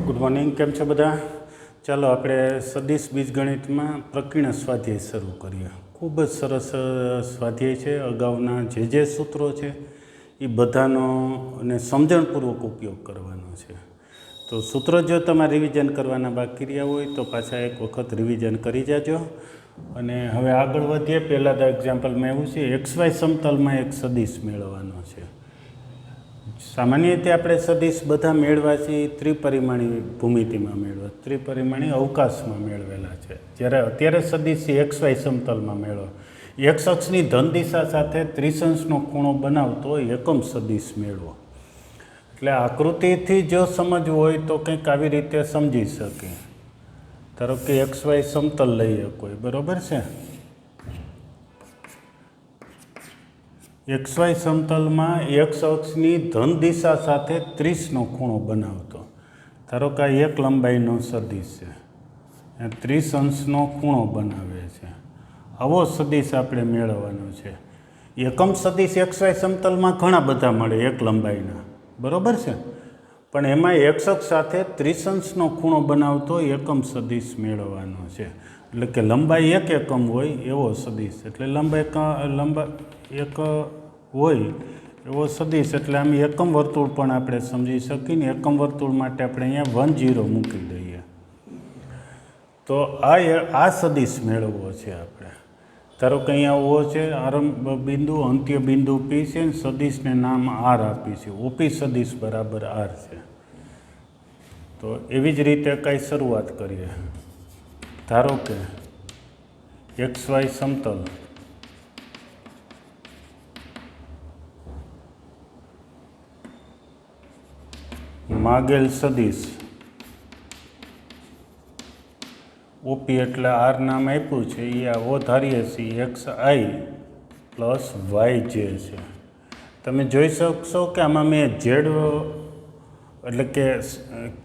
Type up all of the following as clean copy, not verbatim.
Good morning, કેમ છો બધા? ચાલો આપણે સદિશ બીજગણિતમાં પ્રકીર્ણ સ્વાધ્યાય શરૂ કરીએ. ખૂબ જ સરસ સ્વાધ્યાય છે. અગાઉના જે સૂત્રો છે એ બધાનો અને સમજણપૂર્વક ઉપયોગ કરવાનો છે. તો સૂત્રો જો તમારે રિવિઝન કરવાના બાકી રહ્યા હોય તો પાછા એક વખત રિવિઝન કરી જાજો. અને હવે આગળ વધીએ. પહેલાં તો એક્ઝામ્પલમાં એવું છે, XY સમતલમાં એક સદિશ મેળવવાનો છે. સામાન્ય રીતે આપણે સદિશ બધા મેળવ્યા છે ત્રિપરિમાણી ભૂમિતિમાં મેળવ્યા, ત્રિપરિમાણી અવકાશમાં મેળવેલા છે. જ્યારે અત્યારે સદિશ XY સમતલમાં મેળવો, એક્સ અક્ષની ધન દિશા સાથે ત્રિશંશનો ખૂણો બનાવતો એકમ સદિશ મેળવો. એટલે આકૃતિથી જો સમજવું હોય તો કંઈક આવી રીતે સમજી શકે. ધારો કે XY સમતલ લઈએ કોઈ, બરાબર છે. XY સમતલમાં એક્સ અક્ષની ધન દિશા સાથે 30નો ખૂણો બનાવતો. ધારો કે આ એક લંબાઈનો સદિશ છે, 30 અંશનો ખૂણો બનાવે છે. આવો સદિશ આપણે મેળવવાનો છે. એકમ સદિશ XY સમતલમાં ઘણા બધા મળે એક લંબાઈના, બરાબર છે. પણ એમાં એક્સ અક્ષ સાથે 30 અંશનો ખૂણો બનાવતો એકમ સદિશ મેળવવાનો છે. એટલે કે લંબાઈ એક એકમ હોય એવો સદિશ, એટલે લંબાઈ એક હોય એવો સદિશ. એટલે આમ એકમ વર્તુળ પણ આપણે સમજી શકીએ ને. એકમ વર્તુળ માટે આપણે અહીંયા 10 મૂકી દઈએ. તો આ સદિશ મેળવવો છે આપણે. ધારો કે અહીંયા ઓ છે, આરંભ બિંદુ, અંત્ય બિંદુ P છે, સદિશને નામ R આપી છે. OP સદિશ બરાબર R છે. તો એવી જ રીતે કંઈ શરૂઆત કરીએ. ધારો કે XY સમતલ માગેલ સદિશ OP એટલે R નામ આપ્યું છે, એ આ ઓ ધારીએ છીએ XI પ્લસ YJ છે. તમે જોઈ શકશો કે આમાં મેં ઝેડ એટલે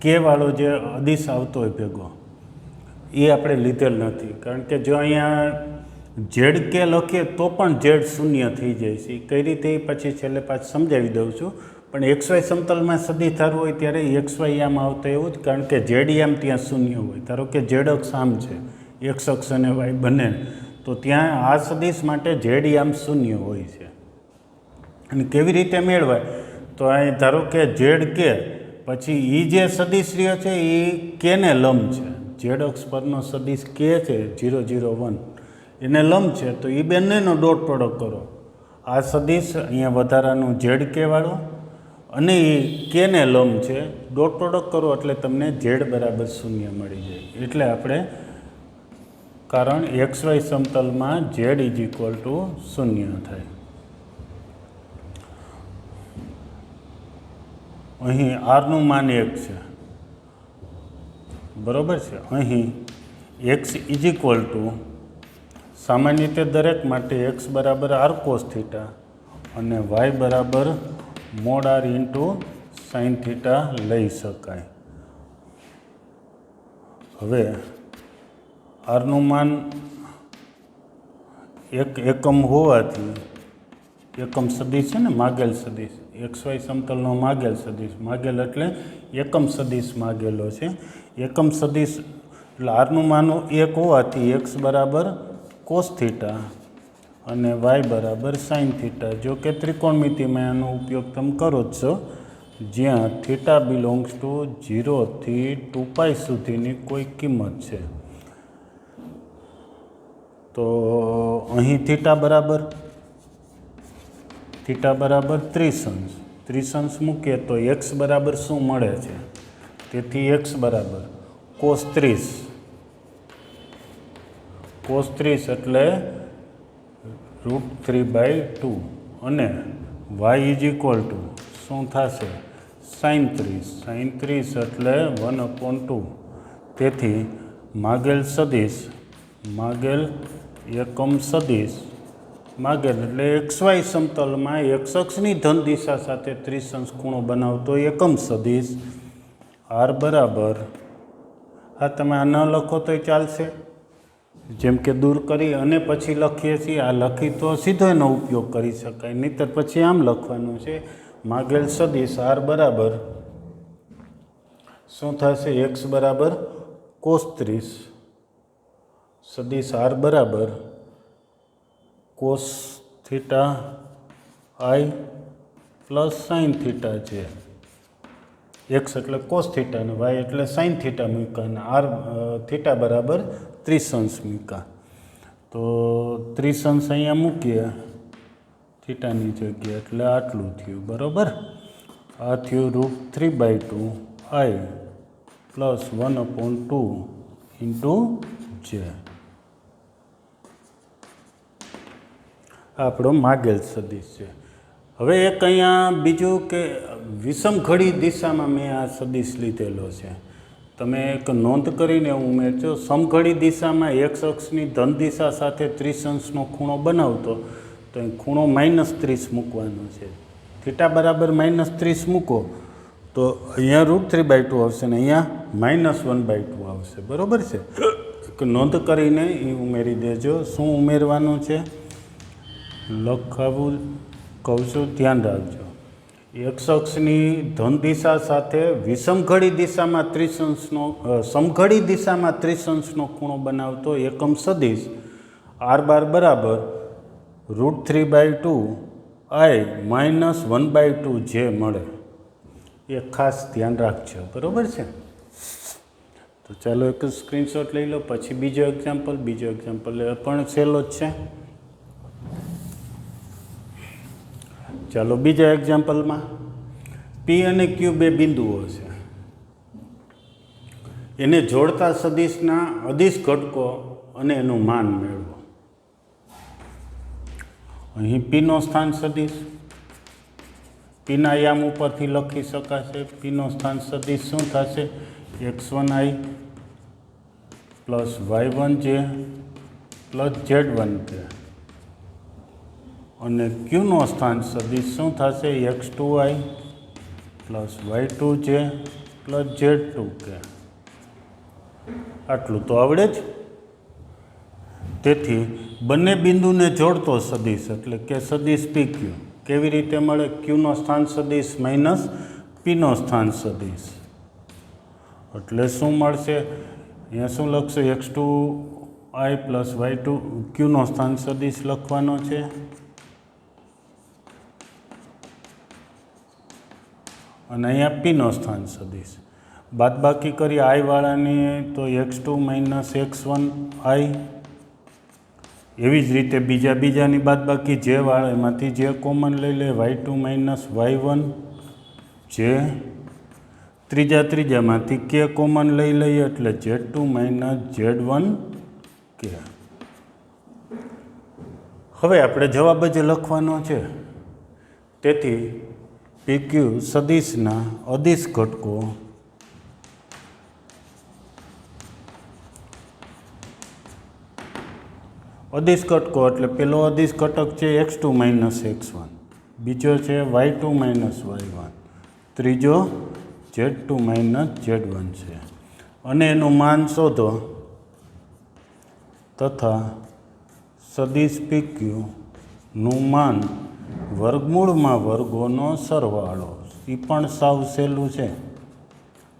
કે વાળો જે અદિશ આવતો હોય ભેગો, એ આપણે લીધેલ નથી. કારણ કે જો અહીંયા ઝેડ કે લખીએ તો પણ ઝેડ શૂન્ય થઈ જાય છે. કઈ રીતે એ પછી છેલ્લે પાછું સમજાવી દઉં છું. પણ XY સમતલમાં સદિશ ધારવું હોય ત્યારે XY આમ આવતો એવું જ, કારણ કે ઝેડ આમ ત્યાં શૂન્ય હોય. ધારો કે ઝેડ અક્ષ આમ છે, એક્સ અક્ષ અને Y બંને, તો ત્યાં આ સદિશ માટે ઝેડ આમ શૂન્ય હોય છે. અને કેવી રીતે મેળવાય? તો અહીં ધારો કે ઝેડ કે પછી એ જે સદિશ રહ્યો છે એ કેને લંબ છે. ઝેડ અક્ષ પરનો સદિશ કે છે 0, 0, 1 એને લંબ છે. તો એ બંનેનો ડોટ પ્રોડક્ટ કરો. આ સદિશ અહીંયા વધારાનું ઝેડ કે વાળો અને એ કેને લંબ છે, ડોટ પ્રોડક્ટ કરો એટલે તમને ઝેડ બરાબર શૂન્ય મળી જાય. એટલે આપણે કારણ XY સમતલમાં ઝેડ શૂન્ય થાય. અહીં આરનું માન 1 છે, બરાબર છે. અહીં x સામાન્ય રીતે દરેક માટે x બરાબર r cos થીટા અને y બરાબર mode r into sine theta લઈ શકાય. હવે આરનું માન એક એકમ હોવાથી, એકમ સદિશ છે ને, માગેલ સદિશ, XY સમતલનો માગેલ સદિશ, માગેલ એટલે એકમ સદિશ માગેલો છે. એકમ સદિશ એટલે આરનું માન 1 હોવાથી x બરાબર કોસ થીટા અને y બરાબર સાઇન થીટા. જો કે ત્રિકોણમિતિમાં એનો ઉપયોગ તમે કરો જ છો, જ્યાં થીટા બિલોંગ્સ ટુ 0 થી 2π સુધીની કોઈ કિંમત છે. તો અહીં થીટા બરાબર 30 અંશ મૂકીએ તો x બરાબર શું મળે છે? તેથી x બરાબર cos 30 એટલે √3/2 અને y શું થશે? sin 30 એટલે 1/2. તેથી માગેલ સદિશ, માગેલ એકમ સદિશ, માગેલ એટલે XY સમતલમાં એક્સ અક્ષની ધન દિશા સાથે 30 અંશ ખૂણો બનાવતો એકમ સદિશ R બરાબર, હા તમે આ ન લખો તોય ચાલશે, જેમ કે દૂર કરી અને પછી લખીએ છીએ. આ લખી તો સીધો એનો ઉપયોગ કરી શકાય, નહીંતર પછી આમ લખવાનું છે. માગેલ સદિશ R બરાબર શું થશે? એક્સ બરાબર કોસ 30, સદિશ આર બરાબર cos theta I plus sine theta છે. એક્સ એટલે કોસ થીટા અને વાય એટલે સાઇન થીટા મૂક્યા અને આર થીટા બરાબર 30° મૂક્યા. તો 30° અહીંયા મૂકીએ થીટાની જગ્યાએ એટલે આટલું થયું. બરાબર, આ થયું √3/2 આઈ પ્લસ 1/2 ઇન્ટુ જે. આપણો માગેલ સદિશ છે. હવે એક અહીંયા બીજું કે વિષમઘડી દિશામાં મેં આ સદિશ લીધેલો છે. તમે એક નોંધ કરીને ઉમેરજો. સમઘડી દિશામાં એક્સ અક્ષની ધન દિશા સાથે 30° ખૂણો બનાવતો તો એ ખૂણો -30 મૂકવાનો છે. થીટા બરાબર -30 મૂકો તો અહીંયા √3/2 આવશે ને અહીંયા -1/2 આવશે. બરાબર છે? એક નોંધ કરીને એ ઉમેરી દેજો. શું ઉમેરવાનું છે લખાવું કહું છું, ધ્યાન રાખજો. એક્સ અક્ષની ધન દિશા સાથે વિષમઘડી દિશામાં 30°નો સમઘડી દિશામાં 30°નો ખૂણો બનાવતો એકમ સદિશ આર બાર બરાબર √3/2 આઈ -1/2 જે મળે એ ખાસ ધ્યાન રાખજો. બરાબર છે? તો ચાલો એક સ્ક્રીનશોટ લઈ લો. પછી બીજો એક્ઝામ્પલ પણ સહેલો જ છે. ચાલો બીજા એક્ઝામ્પલમાં પી અને ક્યુ બે બિંદુઓ છે. એને જોડતા સદિશના અદિશ ઘટકો અને એનું માન મેળવો. અહીં પીનો સ્થાન સદિશ પીના યામ ઉપરથી લખી શકાશે. પીનો સ્થાન સદિશ શું થશે? x1i plus y1j plus z1k. અને ક્યુનો સ્થાન સદિશ શું થશે? x2i plus y2j plus z2k. આટલું તો આવડે જ. તેથી બંને બિંદુને જોડતો સદિશ એટલે કે સદિશ પી ક્યુ કેવી રીતે મળે? ક્યુનો સ્થાન સદિશ માઇનસ પીનો સ્થાન સદિશ એટલે શું મળશે? અહીંયા શું લખશે? x2i પ્લસ y2 ક્યુનો સ્થાન સદિશ લખવાનો છે. અને અહીંયા પીનો સ્થાન સદિશ બાદબાકી કરી આઈ વાળાની તો x2 માઇનસ x1 આઈ. એવી જ રીતે બીજાની બાદબાકી જે વાળા એમાંથી જે કોમન લઈ લે y2 માઇનસ y1 જે. ત્રીજામાંથી કે કોમન લઈ લઈએ એટલે z2 માઇનસ z1 કે. હવે આપણે જવાબ જ લખવાનો છે. તેથી PQ સદિશના અદિશ ઘટકો એટલે પેલો અદિશ ઘટક છે x2 માઇનસ x1, બીજો છે y2 માઇનસ y1, ત્રીજો z2 માઇનસ z1 છે. અને એનું માન શોધો તથા સદિશ PQ નું માન વર્ગમૂળમાં વર્ગોનો સરવાળો. એ પણ સાવ સહેલું છે,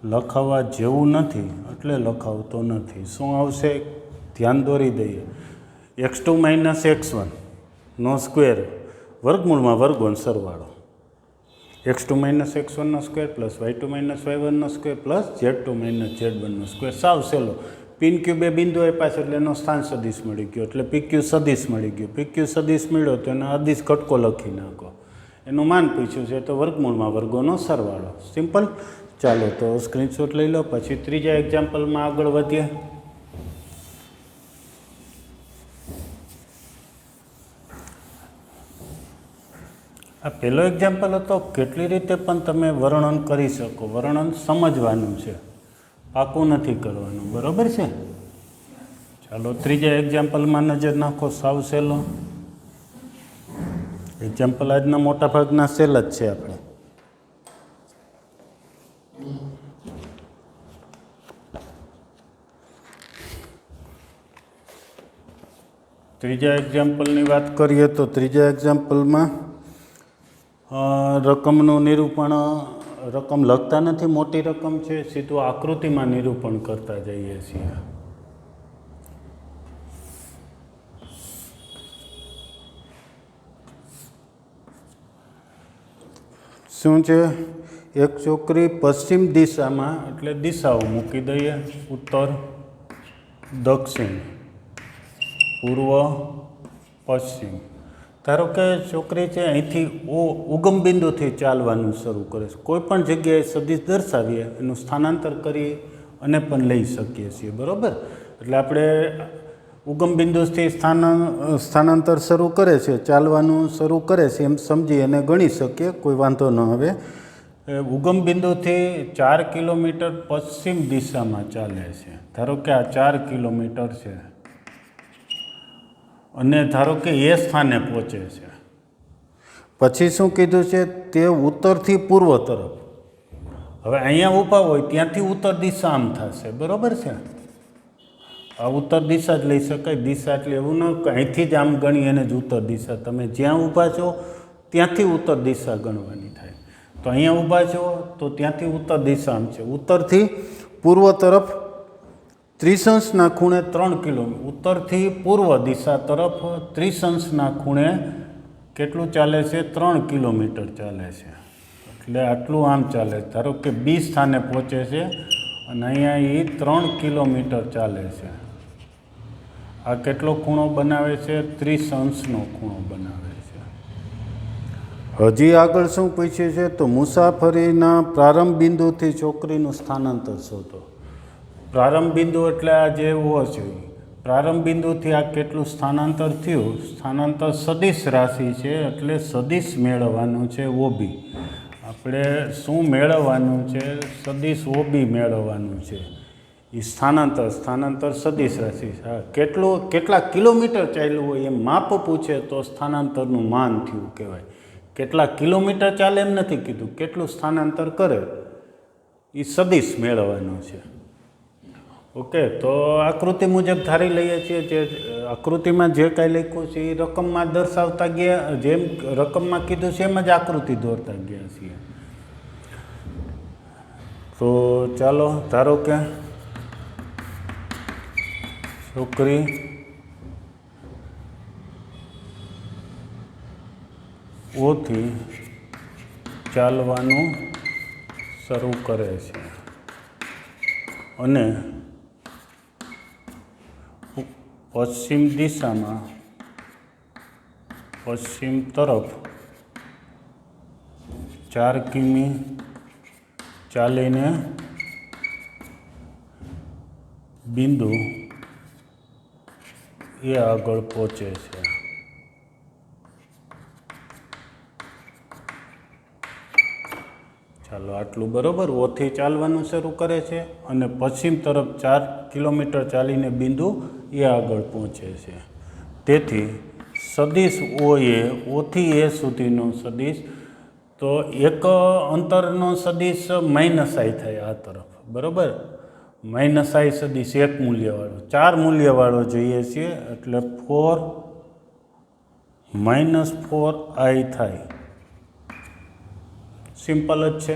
લખાવવા જેવું નથી એટલે લખાવતો નથી. શું આવશે? ધ્યાન દોરી દઈએ. x2 માઇનસ x1 નો સ્ક્વેર વર્ગમૂળમાં વર્ગોનો સરવાળો. x2 માઇનસ x1 નો square plus y2 minus y1 નો square plus z2 minus z1 નો સ્ક્વેર. સાવ સહેલો. પીન ક્યુ બે બિંદુ આપ્યા છે એટલે એનો સ્થાન સદિશ મળી ગયો એટલે PQ સદિશ મળી ગયો. PQ સદિશ મળ્યો તો એનો અદિશ ઘટકો લખી નાખો. એનું માન પૂછ્યું છે તો વર્ગમૂળમાં વર્ગોનો સરવાળો. સિમ્પલ. ચાલો તો સ્ક્રીનશોટ લઈ લો. પછી ત્રીજા એક્ઝામ્પલમાં આગળ વધીએ. આ પહેલો એક્ઝામ્પલ હતો. કેટલી રીતે પણ તમે વર્ણન કરી શકો. વર્ણન સમજવાનું છે, પાકું નથી કરવાનું. બરાબર છે? ચાલો ત્રીજા એક્ઝામ્પલમાં નજર નાખો. સાવ સહેલો એક્ઝામ્પલ. આજના મોટા ભાગના સહેલ જ છે. આપણે ત્રીજા એક્ઝામ્પલની વાત કરીએ તો ત્રીજા એક્ઝામ્પલમાં રકમનું નિરૂપણ રકમ લખતા નથી, મોટી રકમ છે, સીધું આકૃતિમાં નિરૂપણ કરતા જઈએ છીએ. શું છે? એક છોકરી પશ્ચિમ દિશામાં, એટલે દિશાઓ મૂકી દઈએ, ઉત્તર, દક્ષિણ, પૂર્વ, પશ્ચિમ. ધારો કે છોકરી છે અહીંથી ઉગમ બિંદુથી ચાલવાનું શરૂ કરે છે. કોઈ પણ જગ્યાએ સદિશ દર્શાવીએ એનું સ્થાનાંતર કરીએ અને પણ લઈ શકીએ છીએ, બરાબર. એટલે આપણે ઉગમ બિંદુથી સ્થાનાંતર શરૂ કરે છે, ચાલવાનું શરૂ કરે છે એમ સમજી અને ગણી શકીએ, કોઈ વાંધો ન આવે. ઉગમ બિંદુથી 4 કિલોમીટર પશ્ચિમ દિશામાં ચાલે છે. ધારો કે આ 4 કિલોમીટર છે અને ધારો કે એ સ્થાને પહોંચે છે. પછી શું કીધું છે? તે ઉત્તરથી પૂર્વ તરફ. હવે અહીંયા ઊભા હોય ત્યાંથી ઉત્તર દિશા આમ થશે, બરાબર છે. આ ઉત્તર દિશા જ લઈ શકાય. દિશા એટલે એવું ન કે અહીંથી જ આમ ગણી અને જ ઉત્તર દિશા. તમે જ્યાં ઊભા છો ત્યાંથી ઉત્તર દિશા ગણવાની થાય. તો અહીંયા ઊભા છો તો ત્યાંથી ઉત્તર દિશા આમ છે. ઉત્તરથી પૂર્વ તરફ ત્રિશંસના ખૂણે 3 કિલોમીટર. ઉત્તરથી પૂર્વ દિશા તરફ ત્રિશંસના ખૂણે કેટલું ચાલે છે? 3 કિલોમીટર ચાલે છે. એટલે આટલું આમ ચાલે. ધારો કે બી સ્થાને પહોંચે છે અને અહીંયા એ 3 કિલોમીટર ચાલે છે. આ કેટલો ખૂણો બનાવે છે? ત્રિશંસનો ખૂણો બનાવે છે. હજી આગળ શું પૂછ્યું છે? તો મુસાફરીના પ્રારંભ બિંદુથી છોકરીનું સ્થાનાંતર શોધો. પ્રારંભ બિંદુ એટલે આ જે ઓ છે, પ્રારંભ બિંદુથી આ કેટલું સ્થાનાંતર થયું? સ્થાનાંતર સદિશ રાશિ છે એટલે સદિશ મેળવવાનું છે, ઓબી. આપણે શું મેળવવાનું છે? સદિશ ઓબી મેળવવાનું છે. એ સ્થાનાંતર સદિશ રાશિ. હા, કેટલા કિલોમીટર ચાલ્યું હોય એમ માપ પૂછે તો સ્થાનાંતરનું માન થયું કહેવાય. કેટલા કિલોમીટર ચાલે એમ નથી કીધું, કેટલું સ્થાનાંતર કરે એ સદિશ મેળવવાનું છે. ઓકે, તો આકૃતિ મુજબ ધારી લઈએ છીએ. જે આકૃતિમાં જે કાંઈ લખ્યું છે એ રકમમાં દર્શાવતા ગયા, જેમ રકમમાં કીધું છે એમ જ આકૃતિ દોરતા ગયા છીએ. તો ચાલો, ધારો કે છોકરી ઓથી ચાલવાનું શરૂ કરે છે અને પશ્ચિમ દિશામાં, પશ્ચિમ તરફ 4 કિમી ચાલીને બિંદુ એ આગળ પહોંચે છે. ચાલો, આટલું બરાબર. ઓથી ચાલવાનું શરૂ કરે છે અને પશ્ચિમ તરફ 4 કિલોમીટર ચાલીને બિંદુ એ આગળ પહોંચે છે. તેથી સદિશ ઓ એ, ઓથી એ સુધીનો સદિશ, તો એક અંતરનો સદિશ માઇનસ આઈ થાય આ તરફ, બરાબર. માઇનસ આઈ સદિશ એક મૂલ્યવાળો, 4 મૂલ્યવાળો જોઈએ છીએ એટલે 4 - 4 આઈ થાય. સિમ્પલ જ છે.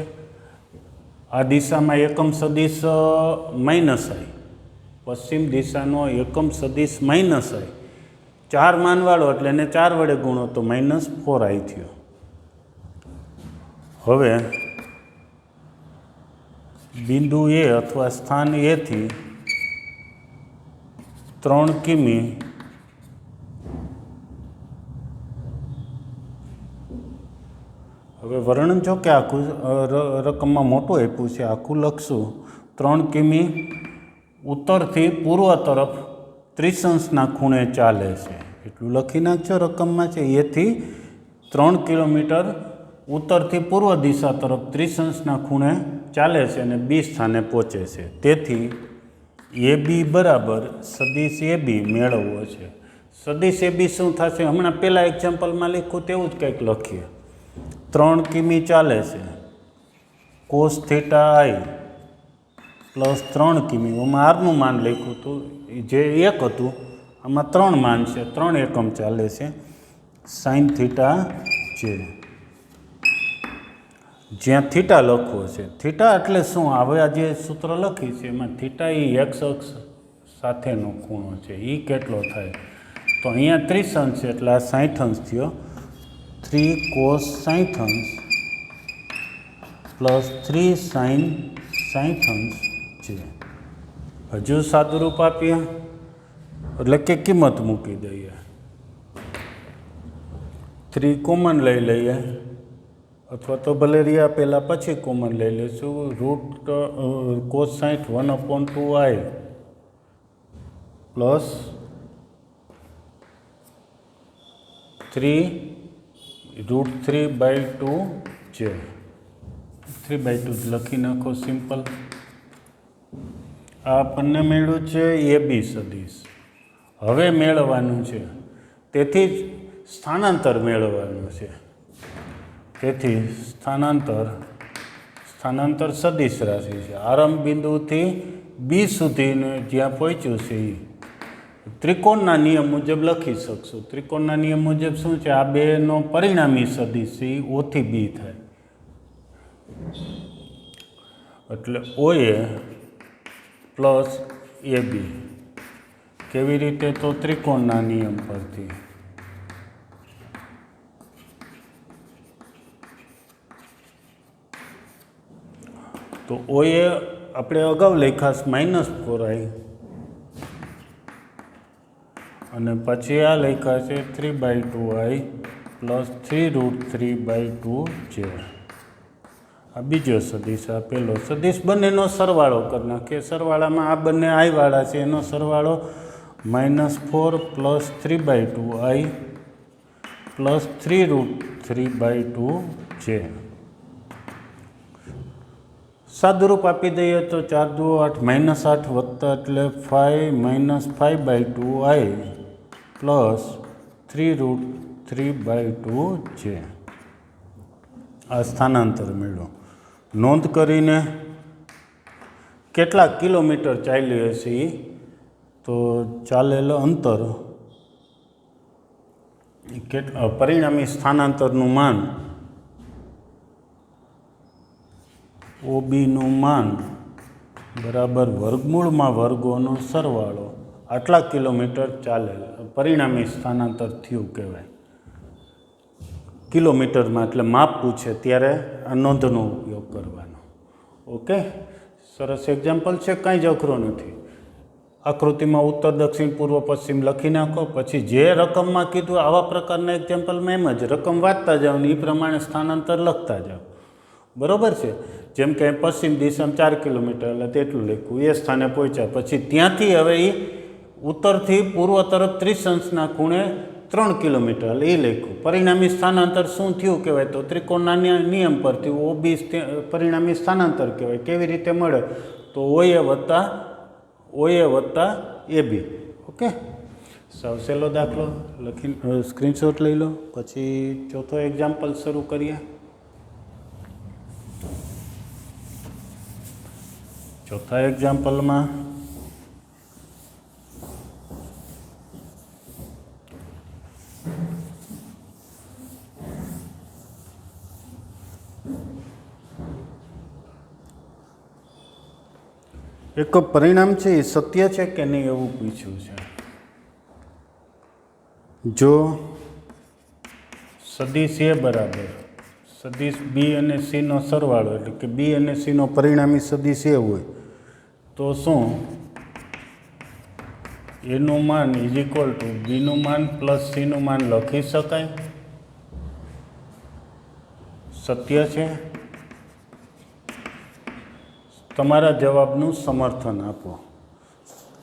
આ દિશામાં એકમ સદિશ માઇનસ આઈ, પશ્ચિમ દિશાનો એકમ સદિશ માઇનસ આઈ, 4 માનવાળો એટલે એને 4 વડે ગુણો તો -4 આઈ થયો. હવે બિંદુ એ અથવા સ્થાન એથી 3 કિમી હવે વર્ણન જો કે આખું રકમમાં મોટું આપ્યું છે, આખું લખશું. 3 કિમી ઉત્તરથી પૂર્વ તરફ ત્રિશંસના ખૂણે ચાલે છે, એટલું લખી નાખજો. રકમમાં છે એથી 3 કિલોમીટર ઉત્તરથી પૂર્વ દિશા તરફ ત્રિશંસના ખૂણે ચાલે છે અને બી સ્થાને પહોંચે છે. તેથી એ બી બરાબર સદિશ એ બી મેળવવો છે. સદિશ એ બી શું થશે? હમણાં પહેલાં એક્ઝામ્પલમાં લખ્યું તેવું જ કંઈક લખીએ. 3 કિમી ચાલે છે, કોસ થીટા આઈ પ્લસ 3 કિમી. આમાં આરનું માન લખ્યું હતું, જે 1 હતું, આમાં 3 માન છે, 3 એકમ ચાલે છે, સાઇન થીટા જે. જ્યાં થીટા લખવો છે. થીટા એટલે શું? હવે આ જે સૂત્ર લખી છે એમાં થીટા એ એક્સ અક્ષ સાથેનો ખૂણો છે. એ કેટલો થાય? તો અહીંયા 30 અંશ છે એટલે આ 60 અંશ થયો. 3 cos 60 અંશ પ્લસ 3 sin 60 અંશ છે. હજુ સાદુરૂપ આપીએ એટલે કે કિંમત મૂકી દઈએ. 3 કોમન લઈ લઈએ અથવા તો ભલે રહ્યા પહેલાં પછી કોમન લઈ લઈશું. રૂટ cos 60 1/2i પ્લસ 3 √3/2 છે. 3/2 લખી નાખો સિમ્પલ. આ આપણને મળ્યું છે AB સદિશ. હવે મેળવવાનું છે, તેથી જ સ્થાનાંતર મેળવવાનું છે. તેથી સ્થાનાંતર સદિશ રાશિ છે. આરંભ બિંદુથી બી સુધીને જ્યાં પહોંચ્યું છે એ ત્રિકોણના નિયમ મુજબ લખી શકશું. ત્રિકોણના નિયમ મુજબ શું છે? આ બેનો પરિણામી સદિશ છે એ ઓથી બી થાય. એટલે OA પ્લસ AB. કેવી રીતે? તો ત્રિકોણના નિયમ પરથી. તો OA આપણે અગાઉ લખાશ -4i અને પછી આ લખ્યા છે 3/2i પ્લસ 3√3/2 છે. આ બીજો સદિશ, આ પહેલો સદિશ. બંનેનો સરવાળો કરી નાખીએ. સરવાળામાં આ બંને આઈવાળા છે એનો સરવાળો -4 પ્લસ 3/2i પ્લસ 3√3/2 છે. સાદુરૂપ આપી દઈએ તો 4 × 2 = 8 વત્તા એટલે 5 -5/2i પ્લસ 3√3/2 છે. આ સ્થાનાંતર મેળવો. નોંધ કરીને કેટલા કિલોમીટર ચાલ્યું હશે એ? તો ચાલેલો અંતર પરિણામી સ્થાનાંતરનું માન OBનું માન બરાબર વર્ગમૂળમાં વર્ગોનો સરવાળો. આટલા કિલોમીટર ચાલેલ પરિણામી સ્થાનાંતર થયું કહેવાય. કિલોમીટરમાં એટલે માપ પૂછે ત્યારે આ નોંધનો ઉપયોગ કરવાનો. ઓકે, સરસ એક્ઝામ્પલ છે, કાંઈ જ અઘરો નથી. આકૃતિમાં ઉત્તર, દક્ષિણ, પૂર્વ, પશ્ચિમ લખી નાખો. પછી જે રકમમાં કીધું આવા પ્રકારના એક્ઝામ્પલમાં એમ જ રકમ વાંચતા જાઓ ને એ પ્રમાણે સ્થાનાંતર લખતા જાઓ. બરાબર છે? જેમ કે પશ્ચિમ દિશામાં 4 કિલોમીટર એટલે તેટલું લખ્યું. એ સ્થાને પહોંચ્યા પછી ત્યાંથી હવે એ ઉત્તરથી પૂર્વ તરફ 30 અંશના ખૂણે 3 કિલોમીટર એટલે એ લખ્યું. પરિણામી સ્થાનાંતર શું થયું કહેવાય? તો ત્રિકોણના નિયમ પરથી OB પરિણામી સ્થાનાંતર કહેવાય. કેવી રીતે મળે? તો OA વત્તા AB. ઓકે, સાવ સહેલો દાખલો લખી સ્ક્રીનશોટ લઈ લો. પછી ચોથો એક્ઝામ્પલ શરૂ કરીએ. ચોથા એક્ઝામ્પલમાં એક પરિણામ છે એ સત્ય છે કે નહીં એવું પૂછ્યું છે. જો સદિશ A બરાબર સદિશ B અને C નો સરવાળો એટલે કે B અને C નો પરિણામી સદિશ A હોય તો શું A નું માન = B નું માન પ્લસ C નું માન લખી શકાય? સત્ય છે? તમારા જવાબનું સમર્થન આપો.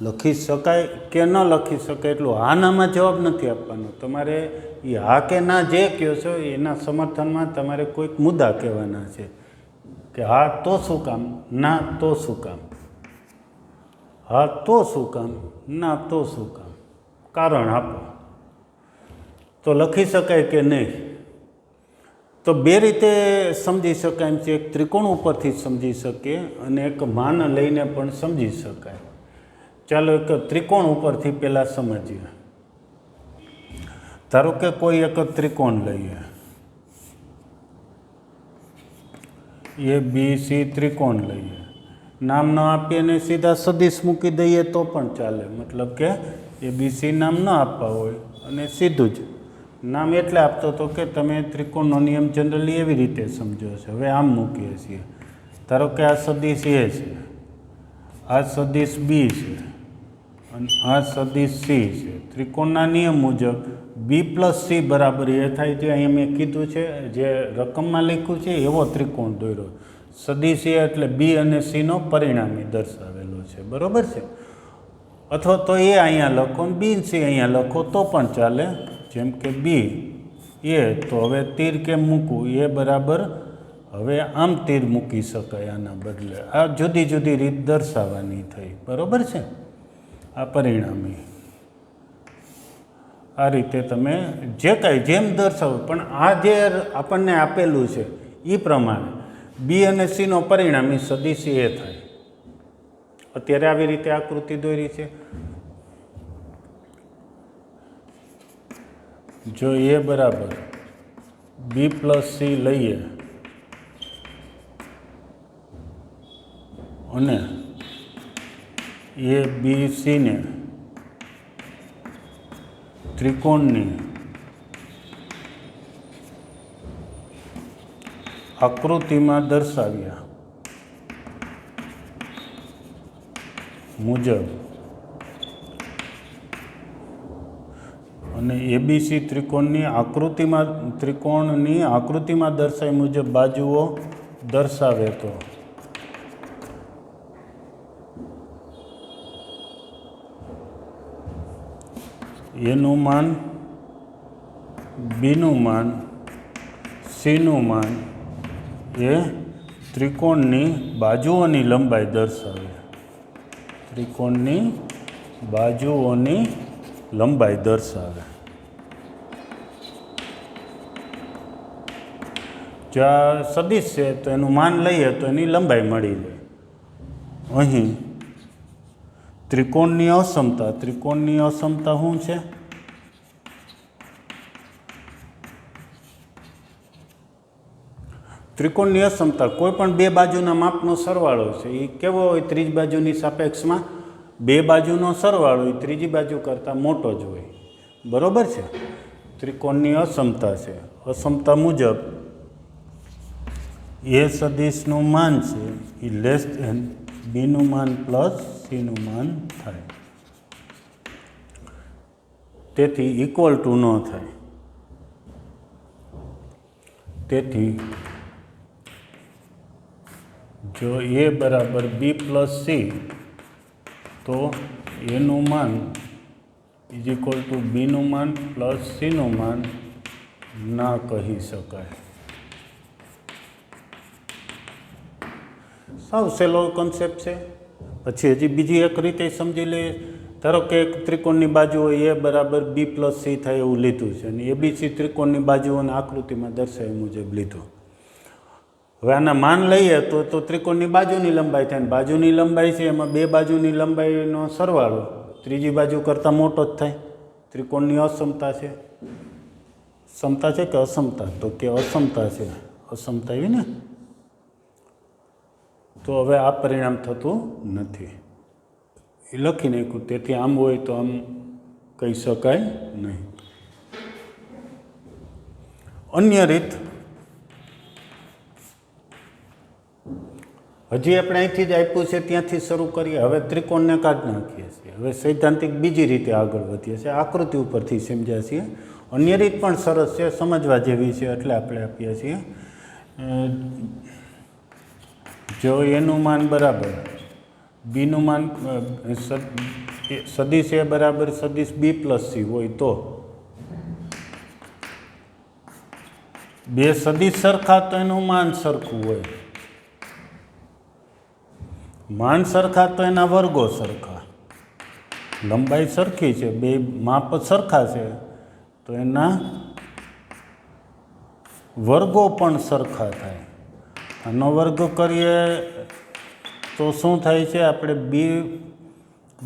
લખી શકાય કે ન લખી શકાય એટલું હાનામાં જવાબ નથી આપવાનો. તમારે એ હા કે ના જે કહો છો એના સમર્થનમાં તમારે કોઈક મુદ્દા કહેવાના છે કે હા તો શું કામ, ના તો શું કામ, હા તો શું કામ, ના તો શું કામ, કારણ આપો. તો લખી શકાય કે નહીં? તો બે રીતે સમજી શકાય એમ છે. એક ત્રિકોણ ઉપરથી સમજી શકીએ અને એક માન લઈને પણ સમજી શકાય. ચાલો એક ત્રિકોણ ઉપરથી પહેલાં સમજીએ. ધારો કે કોઈ એક ત્રિકોણ લઈએ. એ બી સી ત્રિકોણ લઈએ, નામ ન આપીએ ને સીધા સદિશ મૂકી દઈએ તો પણ ચાલે, મતલબ કે એ બી સી નામ ન આપવા હોય અને સીધું જ નામ એટલે આપતો હતો કે તમે ત્રિકોણનો નિયમ જનરલી એવી રીતે સમજો છો. હવે આમ મૂકીએ છીએ, ધારો કે આ સદિશ એ છે, આ સદિશ બી છે અને આ સદિશ સી છે. ત્રિકોણના નિયમ મુજબ બી પ્લસ સી બરાબર એ થાય, જે અહીંયા મેં કીધું છે, જે રકમમાં લખ્યું છે એવો ત્રિકોણ દોર્યો. સદિશ એ એટલે બી અને સીનો પરિણામી દર્શાવેલો છે, બરાબર છે. અથવા તો એ અહીંયા લખો ને બી સી અહીંયા લખો તો પણ ચાલે, જેમ કે બી એ, તો હવે તીર કેમ મૂકવું, એ બરાબર હવે આમ તીર મૂકી શકાય આના બદલે. આ જુદી જુદી રીત દર્શાવવાની થઈ, બરાબર છે. આ પરિણામી આ રીતે તમે જે કાંઈ જેમ દર્શાવો, પણ આ જે આપણને આપેલું છે એ પ્રમાણે બી અને સીનો પરિણામી સદિશ એ થાય. અત્યારે આવી રીતે આકૃતિ દોરી છે. જો એ બરાબર બી પ્લસ સી લઈએ અને એ બી સીને ત્રિકોણની આકૃતિમાં દર્શાવ્યા મુજબ અને એબીસી ત્રિકોણની આકૃતિમાં દર્શાવ્યા મુજબ બાજુઓ દર્શાવે તો એનું માન, બીનું માન, સીનું માન એ ત્રિકોણની બાજુઓની લંબાઈ દર્શાવે. ત્રિકોણની બાજુઓની લંબાઈ દર્શાવે. જો આ સદિશ છે તો એનું માન લઈએ તો એની લંબાઈ મળી જાય. અહીં ત્રિકોણની અસમતા, ત્રિકોણની અસમતા શું છે? ત્રિકોણની અસમતા કોઈ પણ બે બાજુના માપનો સરવાળો છે. એ કેવો હોય? ત્રીજી બાજુની સાપેક્ષમાં બે બાજુનો સરવાળો એ ત્રીજી બાજુ કરતાં મોટો જ હોય, બરાબર છે. ત્રિકોણની અસમતા છે. અસમતા મુજબ એ સદિશનું માન છે એ લેસ ધેન બીનું માન પ્લસ સીનું માન થાય. તેથી ઇક્વલ ટુ ન થાય. તેથી જો એ બરાબર બી પ્લસ સી, તો એનું માન ઇઝ ઇક્વલ ટુ બીનું માન પ્લસ સીનું માન ના કહી શકાય. સાવ સહેલો કોન્સેપ્ટ છે. પછી હજી બીજી એક રીતે સમજી લઈએ. ધારો કે એક ત્રિકોણની બાજુઓ એ બરાબર બી પ્લસ સી થાય એવું લીધું છે અને એબીસી ત્રિકોણની બાજુઓને આકૃતિમાં દર્શાવ્યા મુજબ લીધું. હવે આના માન લઈએ તો ત્રિકોણની બાજુની લંબાઈ થાય. બાજુની લંબાઈ છે એમાં બે બાજુની લંબાઈનો સરવાળો ત્રીજી બાજુ કરતાં મોટો જ થાય. ત્રિકોણની અસમતા છે. સમતા છે કે અસમતા? તો કે અસમતા છે. અસમતા એવી ને, તો હવે આ પરિણામ થતું નથી એ લખી નાખ્યું. તેથી આમ હોય તો આમ કહી શકાય નહીં. અન્ય રીત હજી આપણે અહીંથી જ આપ્યું છે ત્યાંથી શરૂ કરીએ. હવે ત્રિકોણને કાઢી નાખીએ છીએ. હવે સૈદ્ધાંતિક બીજી રીતે આગળ વધીએ છીએ. આકૃતિ ઉપરથી સમજ્યા છીએ. અન્ય રીત પણ સરસ છે, સમજવા જેવી છે, એટલે આપણે આપીએ છીએ. જો એનું માન બરાબર બીનું માન, સદિશ એ બરાબર સદિશ બી પ્લસ સી હોય તો બે સદિશ સરખા તો એનું માન સરખું હોય. માન સરખા તો એના વર્ગો સરખા. લંબાઈ સરખી છે, બે માપ સરખા છે તો એના વર્ગો પણ સરખા થાય. આનો વર્ગ કરીએ તો શું થાય છે? આપણે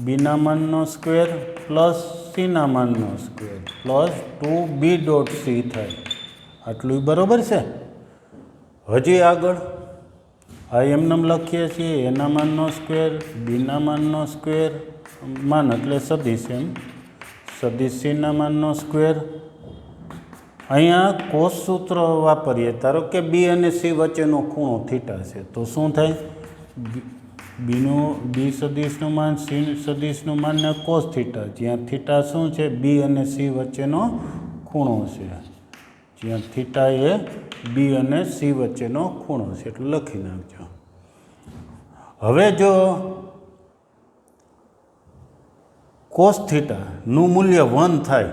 બીના માનનો સ્ક્વેર પ્લસ સીના માનનો square plus 2b dot C થાય. આટલું બરાબર છે. હજી આગળ આ એમનેમ લખીએ છીએ એના માનનો સ્ક્વેર, બીના માનનો સ્ક્વેર, માન એટલે સદિશ, એમ સદિશ સીના માનનો સ્ક્વેર. અહીંયા કોસ સૂત્ર વાપરીએ. ધારો કે બી અને સી વચ્ચેનો ખૂણો થીટા છે, તો શું થાય? બી સદિશનું માન, સી સદિશનું માન ને કોસ થીટા, જ્યાં થીટા શું છે? બી અને સી વચ્ચેનો ખૂણો છે. જ્યાં થીટા એ બી અને સી વચ્ચેનો ખૂણો છે, એટલે લખી નાખજો. હવે જો કોસ થીટાનું મૂલ્ય 1 થાય,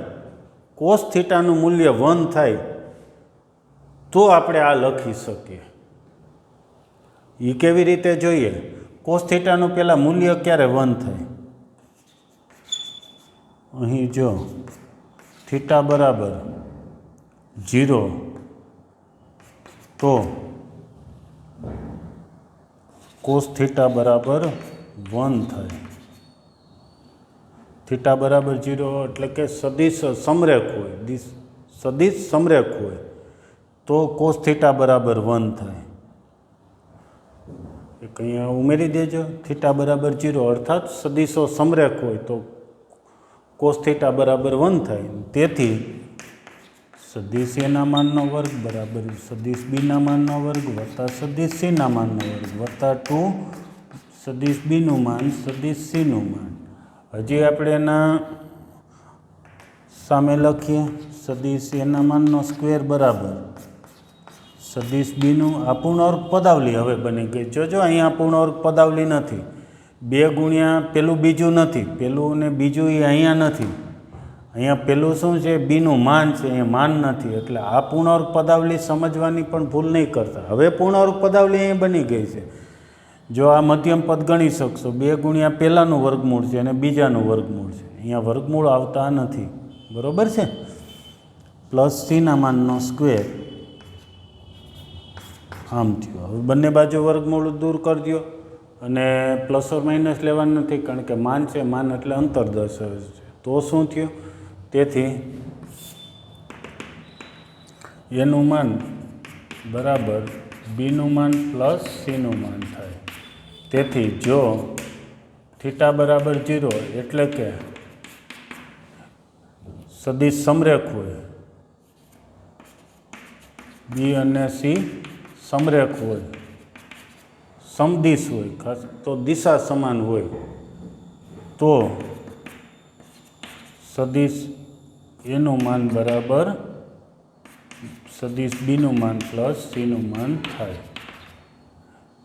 કોસ થીટાનું મૂલ્ય 1 થાય તો આપણે આ લખી શકીએ. એ કેવી રીતે જોઈએ? કોસ થીટાનું પહેલાં મૂલ્ય ક્યારે 1 થાય? અહીં જો થીટા બરાબર 0 તો કોસ થીટા બરાબર 1 થાય. થીટા બરાબર 0 એટલે કે સદિશ સમરેખ હોય, સદિશ સમરેખ હોય તો કોસ થીટા બરાબર 1 થાય. એક અહીંયા ઉમેરી દેજો. થીટા બરાબર 0 અર્થાત સદિશો સમરેખ હોય તો કોસ થીટા બરાબર 1 થાય. તેથી સદિશ એના માનનો વર્ગ બરાબર સદિશ બીના માનનો વર્ગ વત્તા સદિશ સીના માનનો વર્ગ વત્તા 2 સદિશ બીનું માન સદિશ સીનું માન. હજી આપણે એના સામે લખીએ. સદિશ એના માનનો સ્ક્વેર બરાબર સદિશ બીનું, આ પૂર્ણવર્ગ પદાવલી હવે બની ગઈ. જોજો અહીંયા પૂર્ણવર્ગ પદાવલી નથી. 2 ગુણ્યા પેલું બીજું નથી, પેલું ને બીજું એ અહીંયા નથી. અહીંયા પેલું શું છે? બીનું માન છે, અહીંયા માન નથી. એટલે આ પૂર્ણવર્ગ પદાવલી સમજવાની પણ ભૂલ નહીં કરતા. હવે પૂર્ણવર્ગ પદાવલી અહીં બની ગઈ છે. જો આ મધ્યમ પદ ગણી શકશો, 2 ગુણ્યા પહેલાંનું વર્ગમૂળ છે અને બીજાનું વર્ગમૂળ છે. અહીંયા વર્ગમૂળ આવતા નથી, બરાબર છે? પ્લસ સીના માનનો સ્ક્વેર આમ થયો. હવે બંને બાજુ વર્ગમૂળ દૂર કરી દો અને પ્લસ ઓર માઇનસ લેવાનું નથી, કારણ કે માન છે, માન એટલે અંતર દર્શાવે છે. તો શું થયું? તેથી એનું માન બરાબર બીનું માન પ્લસ સીનું માન થાય. તેથી જો થીટા બરાબર 0 એટલે કે સદિશ સમરેખ હોય, બી અને સી સમરેખ હોય, સમદિશ હોય, ખાસ તો દિશા સમાન હોય, તો સદિશ એનું માન બરાબર સદિશ બીનું માન પ્લસ સીનું માન થાય.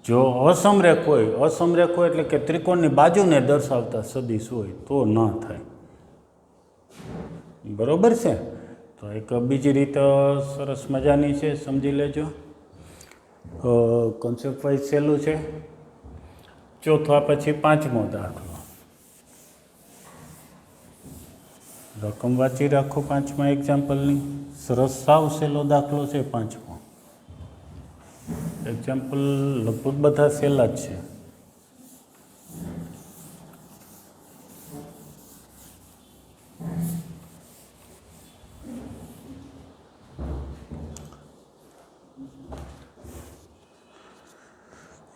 જો અસમરેખ હોય એટલે કે ત્રિકોણની બાજુને દર્શાવતા સદિશ હોય તો ન થાય, બરોબર છે? તો એક બીજી રીત સરસ મજાની છે, સમજી લેજો. કોન્સેપ્ટ વાઇઝ સહેલું છે. ચોથા પછી 5મો દાખલો. રકમ વાંચી રાખો 5મા એક્ઝામ્પલની. સરસ સાવ સહેલો દાખલો છે 5મો. એક્ઝામ્પલ લગભગ બધા સહેલા જ છે.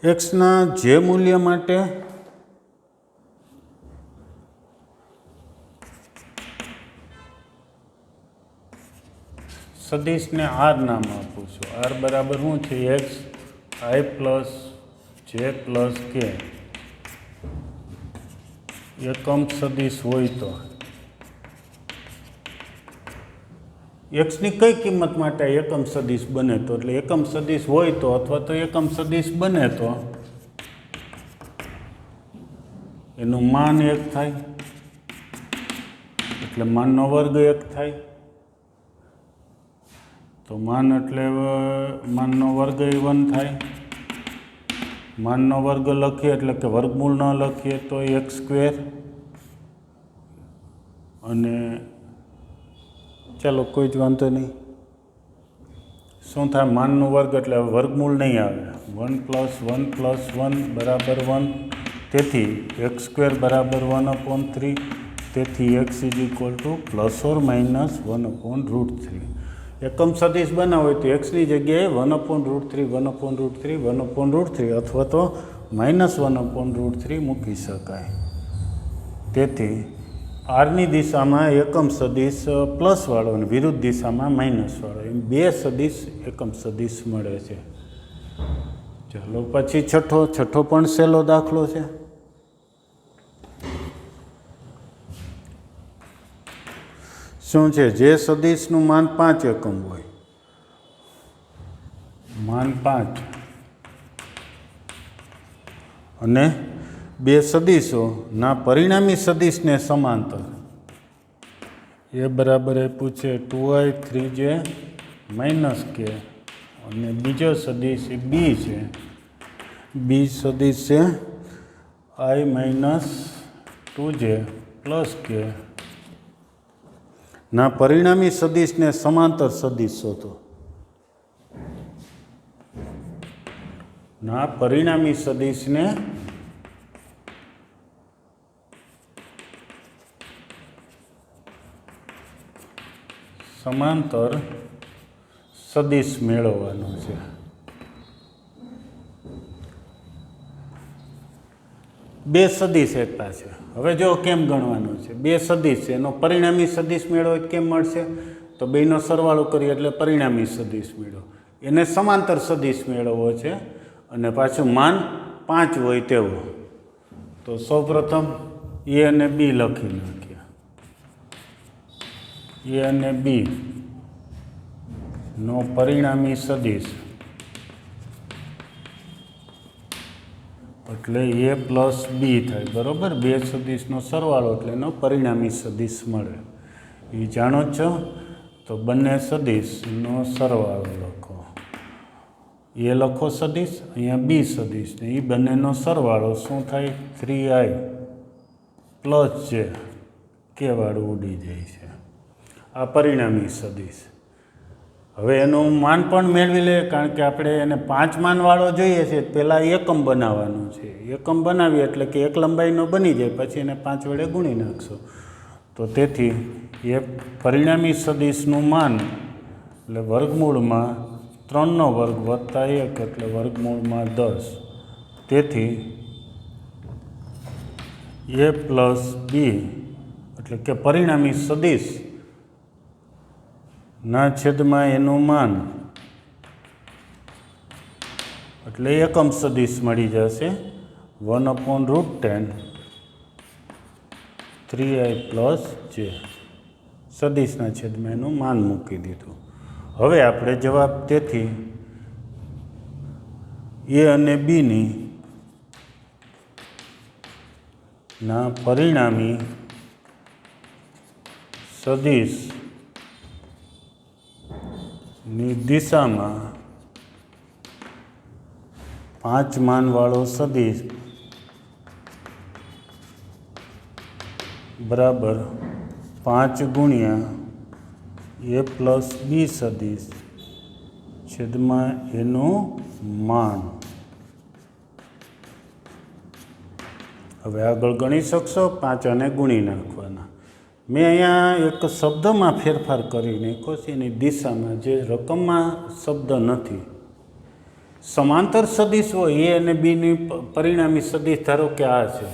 એક્સના જે મૂલ્ય માટે સદિશને આર નામ આપું છું. આર બરાબર શું છે? એક્સ આઈ પ્લસ જે પ્લસ કે એકમ સદિશ હોય તો એક્સની કઈ કિંમત માટે એકમ સદિશ બને તો, એટલે એકમ સદિશ હોય તો અથવા તો એકમ સદિશ બને તો એનું માન 1 થાય, એટલે માનનો વર્ગ 1 થાય. તો માન એટલે માનનો વર્ગ 1 થાય. માનનો વર્ગ લખીએ એટલે કે વર્ગમૂળ ન લખીએ તો x². અને ચાલો કોઈ જ વાંધો નહીં. શું થાય? માનનો વર્ગ એટલે વર્ગમૂળ નહીં આવે. 1 + 1 + 1 બરાબર 1. તેથી x² બરાબર 1/3. તેથી x = ±1/√3. એકમ સદિશ બનાવો હોય તો એક્સની જગ્યાએ 1/√3 1/√3 1/√3 અથવા તો -1/√3 મૂકી શકાય. તેથી આરની દિશામાં એકમ સદિશ પ્લસવાળો અને વિરુદ્ધ દિશામાં માઇનસવાળો એમ બે સદિશ એકમ સદિશ મળે છે. ચાલો પછી છઠ્ઠો પણ સહેલો દાખલો છે. શું છે? જે સદિશનું માન 5 એકમ હોય, માન 5, અને બે સદિશોના પરિણામી સદિશને સમાંતર એ બરાબર આપ્યું છે 2i 3j - k, અને બીજો સદિશ એ બી છે. બી સદિશ છે i - 2j + k ના પરિણામી સદિશને સમાંતર સદિશ શોધો. ના પરિણામી સદિશને સમાંતર સદિશ મેળવવાનો છે. બે સદિશ આપ્યા છે. હવે જો કેમ ગણવાનું છે? બે સદિશ છે, એનો પરિણામી સદિશ મેળવો કેમ મળશે? તો બેનો સરવાળો કરીએ એટલે પરિણામી સદિશ મેળવો. એને સમાંતર સદિશ મેળવવો છે અને પાછું માન 5 હોય તેવો. તો સૌપ્રથમ એ અને બી લખી નાખીએ. એ અને બી નો પરિણામી સદિશ એટલે એ પ્લસ બી થાય, બરાબર? બે સદિશનો સરવાળો એટલે એનો પરિણામી સદિશ મળે. એ જાણો છો? તો બંને સદિશનો સરવાળો લખો. એ લખો સદિશ, અહીંયા બી સદિશ, ને એ બંનેનો સરવાળો શું થાય? 3i + j કે વાળું ઉડી જાય છે. આ પરિણામી સદિશ. હવે એનું માન પણ મેળવી લે, કારણ કે આપણે એને 5 માનવાળો જોઈએ છે. પહેલાં એકમ બનાવવાનું છે. એકમ બનાવીએ એટલે કે એક લંબાઈનો બની જાય, પછી એને 5 વડે ગુણી નાખશો. તો તેથી એ પરિણામી સદિશનું માન એટલે વર્ગમૂળમાં 3નો વર્ગ વત્તા 1 એટલે વર્ગમૂળમાં 10. તેથી એ પ્લસ બી એટલે કે પરિણામી સદિશ ના છેદમાં એનું માન એટલે એકમ સદિશ મળી જશે 1/√10 3i + j. સદિશના છેદમાં એનું માન મૂકી દીધું. હવે આપણે જવાબ તેથી એ અને બીની ના પરિણામી સદિશ ની દિશામાં 5 માનવાળો સદિશ બરાબર 5 ગુણ્યા એ પ્લસ બી સદિશ છેદમાં એનું માન. હવે આગળ ગણી શકશો, 5 અને ગુણી નાખવાના. મેં અહીંયા એક શબ્દમાં ફેરફાર કરી નાખ્યો છે, એની દિશામાં, જે રકમમાં શબ્દ નથી. સમાંતર સદિશ હોય એ અને બીની પરિણામી સદિશ ધારો કે આ છે.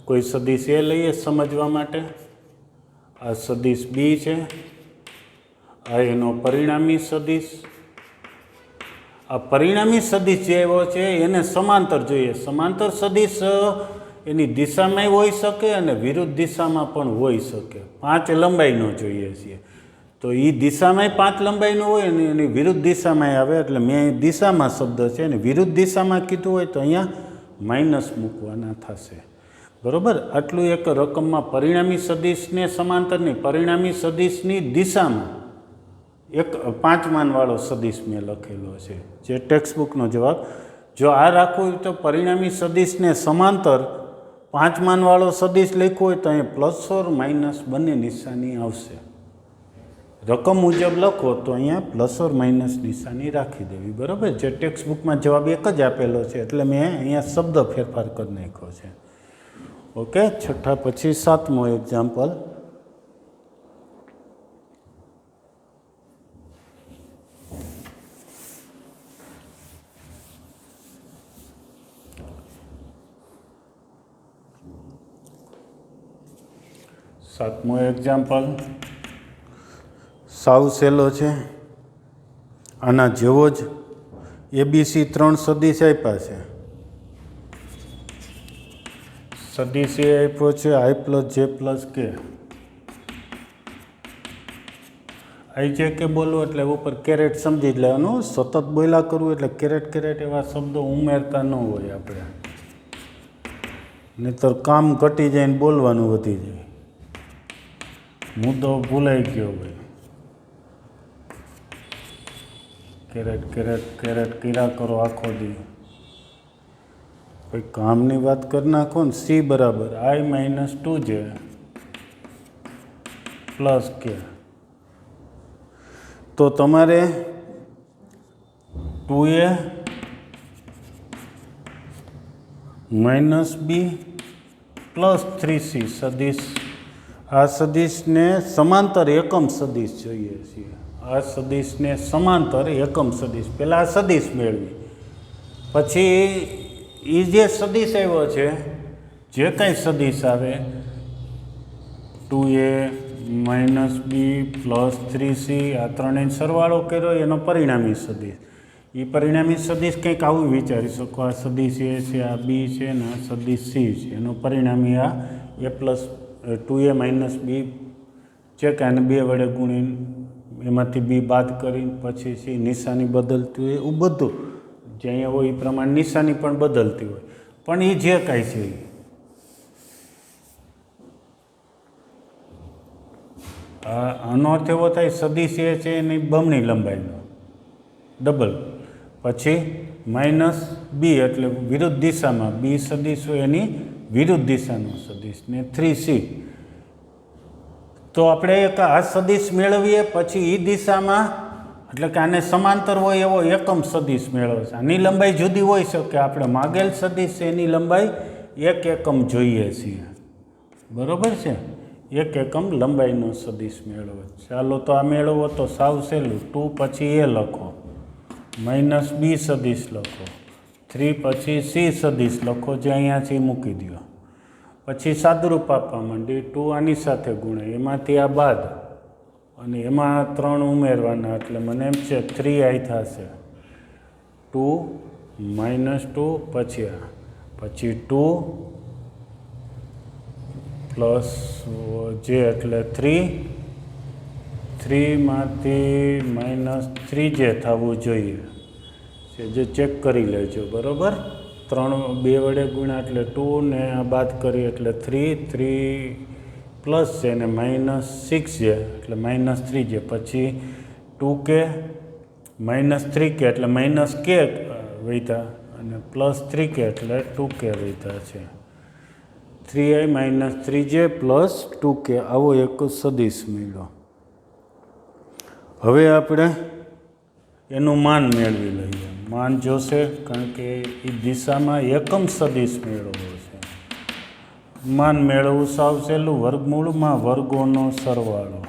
કોઈ સદિશ એ લઈએ સમજવા માટે. આ સદિશ બી છે, આ એનો પરિણામી સદિશ. આ પરિણામી સદિશ જે એવો છે એને સમાંતર જોઈએ. સમાંતર સદિશ એની દિશામાં હોઈ શકે અને વિરુદ્ધ દિશામાં પણ હોઈ શકે. 5 લંબાઈનો જોઈએ છીએ. તો એ દિશામાં 5 લંબાઈનો હોય અને એની વિરુદ્ધ દિશામાં આવે. એટલે મેં દિશામાં શબ્દ છે અને વિરુદ્ધ દિશામાં કીધું હોય તો અહીંયા માઇનસ મૂકવાના થશે. બરાબર? આટલું એક રકમમાં પરિણામી સદિશને સમાંતરની પરિણામી સદિશની દિશામાં એક 5 માનવાળો સદિશ મેં લખેલો છે, જે ટેક્સ્ટબુકનો જવાબ. જો આ રાખવું હોય તો પરિણામી સદિશને સમાંતર 5 માનવાળો સદિશ લખ્યો હોય તો અહીંયા પ્લસ ઓર માઇનસ બંને નિશાની આવશે. રકમ મુજબ લખો તો અહીંયા પ્લસ ઓર માઇનસ નિશાની રાખી દેવી. બરાબર? જે ટેક્સ્ટબુકમાં જવાબ એક જ આપેલો છે એટલે મેં અહીંયા શબ્દ ફેરફાર કરી નાખ્યો છે. ઓકે. છઠ્ઠા પછી 7મો એક્ઝામ્પલ. સાતમો એક્ઝામ્પલ સાવ સહેલો છે. આના જેવો જ એબીસી 3 સદિશ આપ્યા છે. સદિશ એ આપ્યો છે આઈ પ્લસ જે પ્લસ કે. આઈ જે કે બોલવું એટલે ઉપર કેરેટ સમજી જ લેવાનું. સતત બોલ્યા કરવું એટલે કેરેટ એવા શબ્દો ઉમેરતા ન હોય આપણે, નહીંતર કામ ઘટી જાય ને બોલવાનું વધી જાય, મુદ્દો ભૂલાઈ ગયો હોય. કેરેટ કર્યા કરો આખો દી. ભાઈ કામની વાત કરી નાખો ને. સી બરાબર આઈ માઇનસ 2 જે પ્લસ કે. તો તમારે 2a માઇનસ બી પ્લસ 3c સદિશ, આ સદિશને સમાંતર એકમ સદિશ જોઈએ છીએ. આ સદિશને સમાંતર એકમ સદિશ. પહેલાં આ સદિશ મેળવી, પછી એ જે સદિશ આવ્યો છે, જે કાંઈ સદિશ આવે 2a માઇનસ બી પ્લસ 3c આ ત્રણેય સરવાળો કર્યો એનો પરિણામી સદિશ. એ પરિણામી સદિશ કંઈક આવું વિચારી શકો. આ સદિશ એ છે, આ બી છે ને આ સદિશ સી છે. એનો પરિણામી આ એ પ્લસ 2a માઇનસ બી છે કે આને 2 વડે ગુણીને એમાંથી બી બાદ કરીને પછી સી નિશાની બદલતી હોય એવું બધું જે અહીંયા હોય એ પ્રમાણે નિશાની પણ બદલતી હોય. પણ એ જે કાંઈ છે આનો અર્થ એવો થાય સદિશ એ છે એની બમણી લંબાઈનો ડબલ. પછી માઇનસ બી એટલે વિરુદ્ધ દિશામાં બી સદિશ હોય એની વિરુદ્ધ દિશાનો સદિશ ને 3c. તો આપણે એક આ સદિશ મેળવીએ પછી એ દિશામાં એટલે કે આને સમાંતર હોય એવો એકમ સદિશ મેળવે છે. આની લંબાઈ જુદી હોઈ શકે. આપણે માગેલ સદિશ એની લંબાઈ 1 એકમ જોઈએ છીએ, બરાબર છે. 1 એકમ લંબાઈનો સદિશ મેળવે. ચાલો તો આ મેળવો તો સાવ સહેલું. 2 પછી એ લખો, માઇનસ બી સદિશ લખો, 3 પછી સી સદિશ લખો જે અહીંયાથી મૂકી દો. પછી સાદુરૂપ આપવા માંડી. 2 આની સાથે ગુણે, એમાંથી આ બાદ અને એમાં 3 ઉમેરવાના એટલે મને એમ છે 3i થશે. 2 માઇનસ 2 પછી આ, પછી 2 પ્લસ જે એટલે 3માંથી માઇનસ 3 જે થવું જોઈએ છે, જે ચેક કરી લેજો બરાબર. 2 વડે ગુણ્યા એટલે 2 ને આ બાદ કરી એટલે 3 પ્લસ છે ને માઇનસ 6 છે એટલે માઇનસ 3 છે. પછી 2k માઇનસ 3k એટલે માઇનસ k વૈધા અને પ્લસ 3k એટલે 2k વૈધા છે. 3i minus 3j plus 2k આવો એક સદિશ મળ્યો. હવે આપણે એનું માન મેળવી લઈએ. માન જોશે કારણ કે એ દિશામાં એકમ સદિશ મેળવવો છે. માન મેળવવું સાવ સહેલું. વર્ગમૂળમાં વર્ગોનો સરવાળો.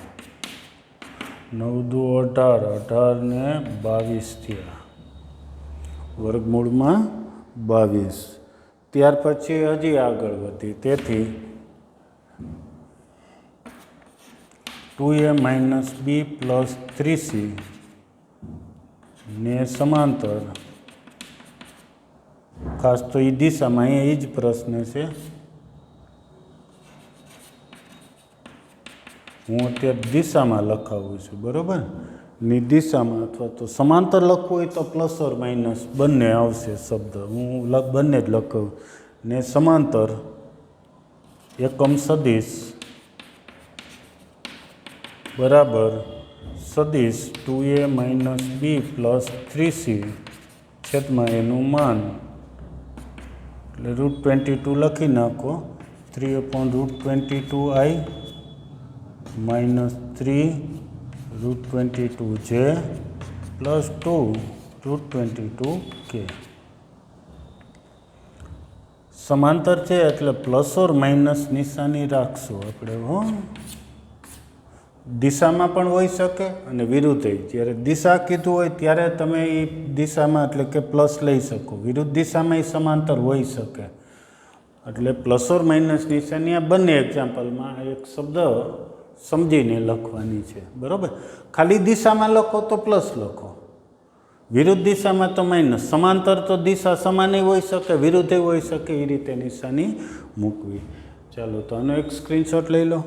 9 દુ 18, 18 ને 22 થયા. વર્ગમૂળમાં 22. ત્યાર પછી હજી આગળ વધી. તેથી 2a માઇનસ બી પ્લસ 3c ને સમાંતર. ખાસ તો એ દિશામાં અહીંયા એ જ પ્રશ્ન છે. હું અત્યારે દિશામાં લખાવું છું બરાબર. ની દિશામાં અથવા તો સમાંતર લખવું હોય તો પ્લસ ઓર માઇનસ બંને આવશે શબ્દ. હું બંને જ લખાવું. ને સમાંતર એકમ સદિશ બરાબર સદિશ 2a માઇનસ બી પ્લસ 3c છેદમાં એનું માન એટલે √22 લખી નાખો. 3/√22i minus 3√22j plus 2√22k. સમાંતર છે એટલે પ્લસ ઓર માઇનસ નિશાની રાખશું આપણે. હો, દિશામાં પણ હોઈ શકે અને વિરુદ્ધ. જ્યારે દિશા કીધું હોય ત્યારે તમે એ દિશામાં એટલે કે પ્લસ લઈ શકો. વિરુદ્ધ દિશામાં એ સમાંતર હોઈ શકે. એટલે પ્લસ ઓર માઇનસ નિશાની આ બંને એક્ઝામ્પલમાં એક શબ્દ સમજીને લખવાની છે, બરાબર. ખાલી દિશામાં લખો તો પ્લસ લખો, વિરુદ્ધ દિશામાં તો માઇનસ. સમાંતર તો દિશા સમાન હોઈ શકે, વિરુદ્ધ હોઈ શકે, એ રીતે નિશાની મૂકવી. ચાલો તો આનો એક સ્ક્રીનશોટ લઈ લો.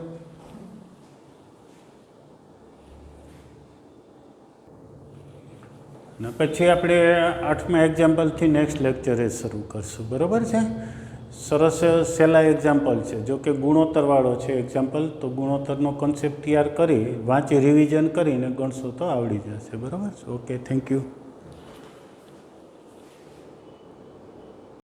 ને પછી આપણે 8મા એક્ઝામ્પલથી નેક્સ્ટ લેક્ચરે શરૂ કરશું, બરાબર છે. સરસ સહેલા એક્ઝામ્પલ છે, જો કે ગુણોત્તરવાળો છે એક્ઝામ્પલ, તો ગુણોત્તરનો કન્સેપ્ટ તૈયાર કરી વાંચી રિવિઝન કરીને ગણશો તો આવડી જશે, બરાબર. Okay, thank you.